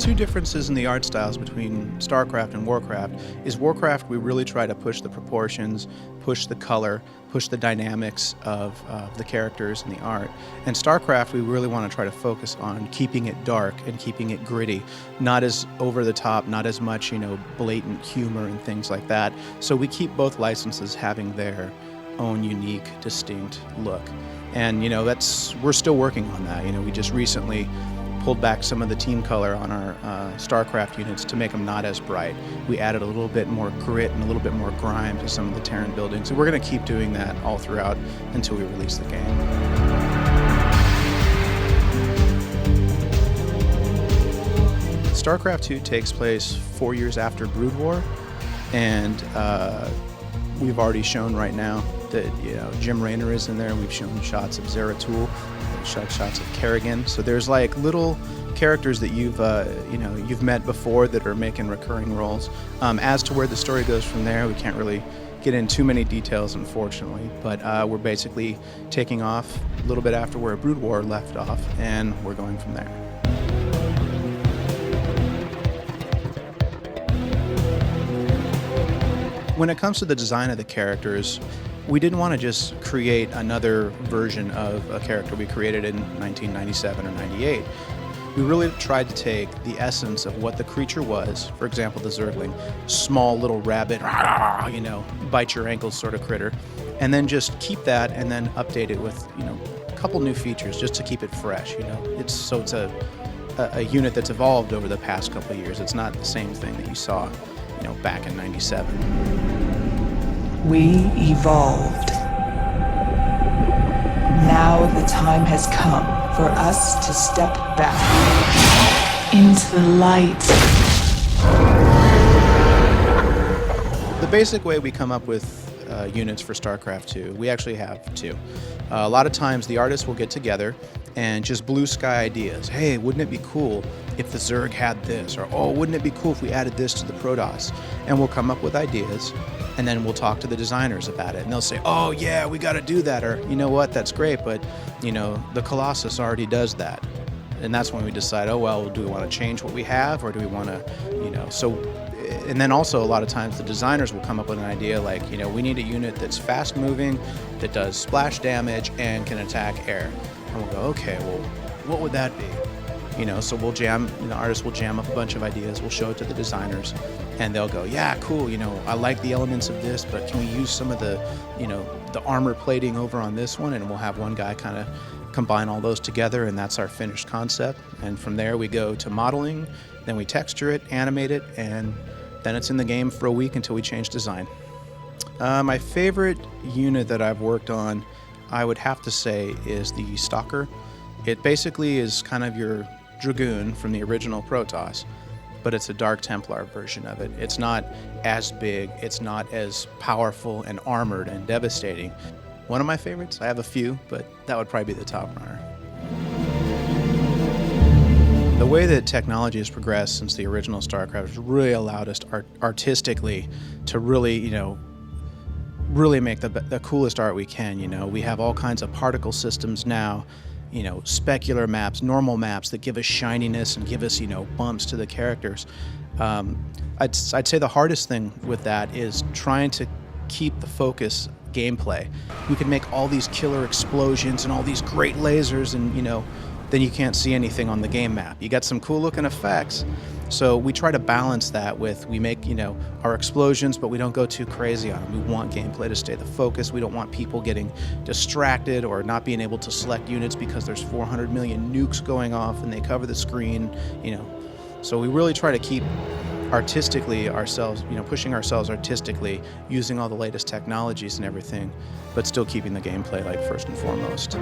two differences in the art styles between Starcraft and Warcraft is Warcraft, we really try to push the proportions, push the color, push the dynamics of the characters and the art. And Starcraft, we really want to try to focus on keeping it dark and keeping it gritty, not as over the top, not as much, blatant humor and things like that. So we keep both licenses having their own unique, distinct look. And, we're still working on that. We just recently pulled back some of the team color on our Starcraft units to make them not as bright. We added a little bit more grit and a little bit more grime to some of the Terran buildings, and we're going to keep doing that all throughout until we release the game. Starcraft II takes place 4 years after Brood War, and we've already shown right now that Jim Raynor is in there. We've shown shots of Zeratul, shots of Kerrigan. So there's like little characters that you've met before that are making recurring roles. As to where the story goes from there, we can't really get in too many details, unfortunately. But we're basically taking off a little bit after where Brood War left off, and we're going from there. When it comes to the design of the characters, we didn't want to just create another version of a character we created in 1997 or 98. We really tried to take the essence of what the creature was, for example, the Zergling, small little rabbit, bite your ankles sort of critter, and then just keep that and then update it with, a couple new features just to keep it fresh, It's a unit that's evolved over the past couple of years. It's not the same thing that you saw, back in 97. We evolved. Now the time has come for us to step back into the light. The basic way we come up with units for Starcraft II, we actually have two. A lot of times the artists will get together and just blue sky ideas. Hey, wouldn't it be cool if the Zerg had this? Or, oh, wouldn't it be cool if we added this to the Protoss? And we'll come up with ideas, and then we'll talk to the designers about it. And they'll say, oh yeah, we gotta do that. Or, you know what, that's great, but the Colossus already does that. And that's when we decide, oh well, do we want to change what we have, or do we want to, and then also a lot of times the designers will come up with an idea like, we need a unit that's fast moving, that does splash damage, and can attack air. And we'll go, okay, well, what would that be? So we'll jam, artists will jam up a bunch of ideas, we'll show it to the designers, and they'll go, yeah, cool, I like the elements of this, but can we use some of the, the armor plating over on this one? And we'll have one guy kind of combine all those together, and that's our finished concept. And from there we go to modeling, then we texture it, animate it, and then it's in the game for a week until we change design. My favorite unit that I've worked on, I would have to say, is the Stalker. It basically is kind of your Dragoon from the original Protoss, but it's a Dark Templar version of it. It's not as big, it's not as powerful and armored and devastating. One of my favorites, I have a few, but that would probably be the top runner. The way that technology has progressed since the original StarCraft has really allowed us to artistically to really, really make the coolest art we can. We have all kinds of particle systems now, specular maps, normal maps that give us shininess and give us, bumps to the characters. I'd say the hardest thing with that is trying to keep the focus gameplay. We can make all these killer explosions and all these great lasers, and then you can't see anything on the game map. You got some cool looking effects, so we try to balance that with, we make our explosions, but we don't go too crazy on them. We want gameplay to stay the focus. We don't want people getting distracted or not being able to select units because there's 400 million nukes going off and they cover the screen. So we really try to keep artistically ourselves, pushing ourselves artistically, using all the latest technologies and everything, but still keeping the gameplay like first and foremost.